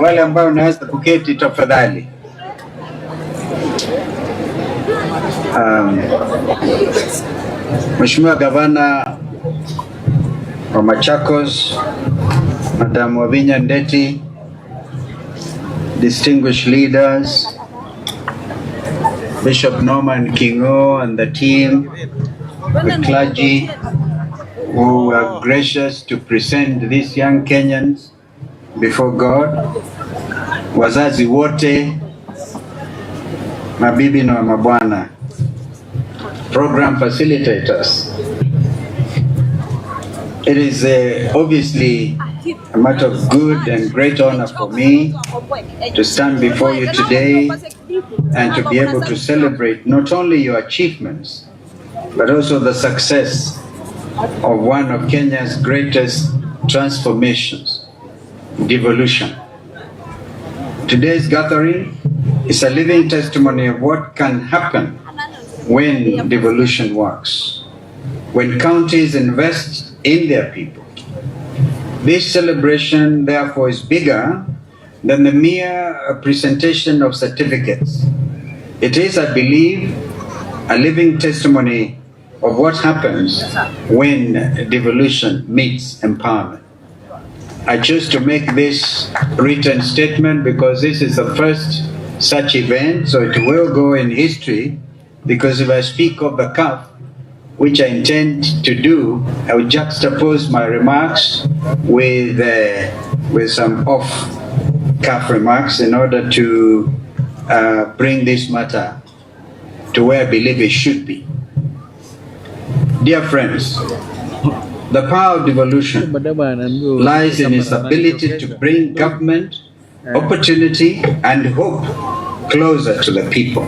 Wale ambao unaweza kuketi tafadhali. Mheshimiwa Gavana wa Machakos, Madam Wavinya Ndeti, distinguished leaders, Bishop Norman Kingo and the team, the clergy who were gracious to present these young Kenyans before God, wazazi wote, mabibi na mabwana, program facilitators. It is obviously a matter of good and great honor for me to stand before you today and to be able to celebrate not only your achievements, but also the success of one of Kenya's greatest transformations, devolution. Today's gathering is a living testimony of what can happen when devolution works, when counties invest in their people. This celebration, therefore, is bigger than the mere presentation of certificates. It is, I believe, a living testimony of what happens when devolution meets empowerment. I choose to make this written statement because this is the first such event, so it will go in history, because if I speak of the cuff, which I intend to do, I will juxtapose my remarks with some off-cuff remarks in order to bring this matter to where I believe it should be. Dear friends, the power of devolution lies in its ability to bring government, opportunity, and hope closer to the people.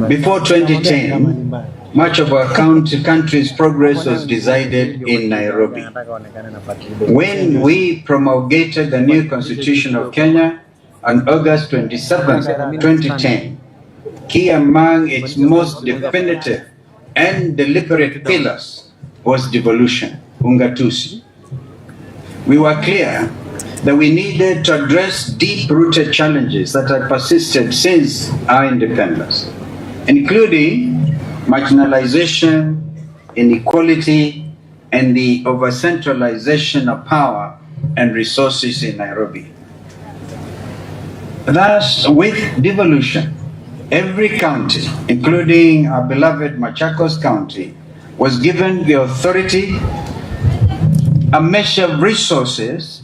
Before 2010, much of our country's progress was decided in Nairobi. When we promulgated the new Constitution of Kenya on August 27, 2010, key among its most definitive and deliberate pillars was devolution, ungatuzi. We were clear that we needed to address deep-rooted challenges that had persisted since our independence, including marginalization, inequality, and the over-centralization of power and resources in Nairobi. Thus, with devolution, every county, including our beloved Machakos County, was given the authority, a measure of resources,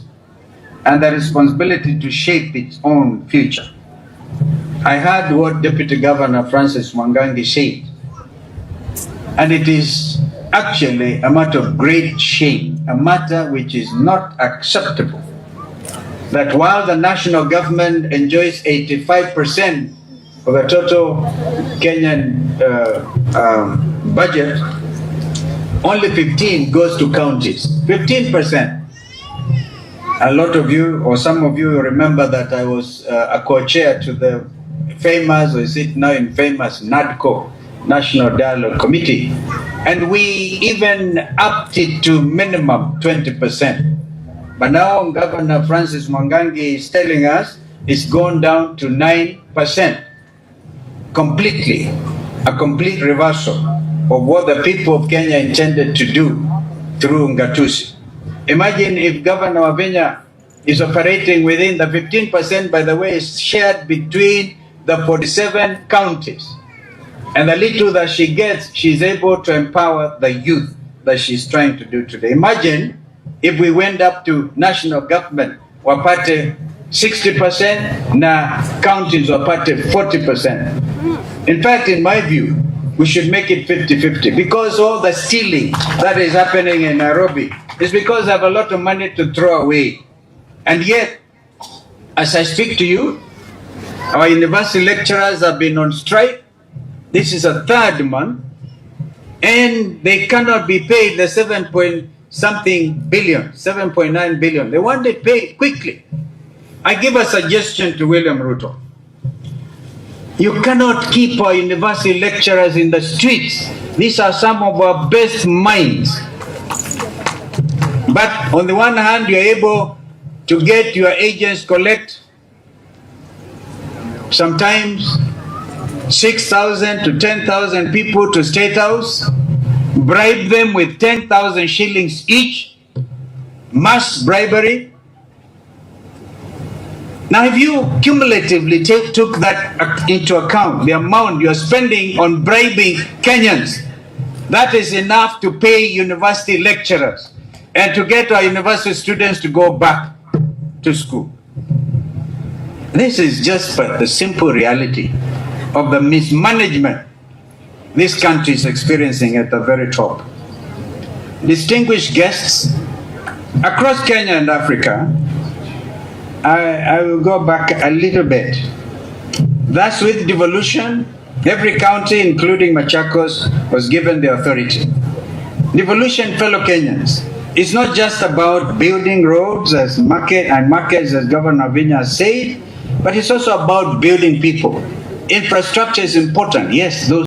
and the responsibility to shape its own future. I heard what Deputy Governor Francis Mwangangi said, and it is actually a matter of great shame, a matter which is not acceptable, that while the national government enjoys 85% of the total Kenyan budget, only 15 goes to counties, 15%. A lot of you, or some of you, remember that I was a co-chair to the famous, or is it now infamous, NADCO, National Dialogue Committee, and we even upped it to minimum 20%. But now Governor Francis Mwangangi is telling us it's gone down to 9%. Completely, a complete reversal of what the people of Kenya intended to do through Ngatusi. Imagine if Governor Wavinya is operating within the 15%, by the way, is shared between the 47 counties. And the little that she gets, she's able to empower the youth that she's trying to do today. Imagine if we went up to national government, wapate 60%, na counties wapate 40%. In fact, in my view, we should make it 50-50, because all the stealing that is happening in Nairobi is because they have a lot of money to throw away. And yet, as I speak to you, our university lecturers have been on strike. This is a third month, and they cannot be paid the 7.something billion, 7.9 billion. They want it paid quickly. I give a suggestion to William Ruto. You cannot keep our university lecturers in the streets. These are some of our best minds. But on the one hand, you're able to get your agents collect sometimes 6,000 to 10,000 people to State House, bribe them with 10,000 shillings each, mass bribery. Now, if you cumulatively took that into account, the amount you're spending on bribing Kenyans, that is enough to pay university lecturers and to get our university students to go back to school. This is just but the simple reality of the mismanagement this country is experiencing at the very top. Distinguished guests across Kenya and Africa, I will go back a little bit. Thus, with devolution, every county, including Machakos, was given the authority. Devolution, fellow Kenyans, is not just about building roads and markets, as Governor Vinya said, but it's also about building people. Infrastructure is important, yes, those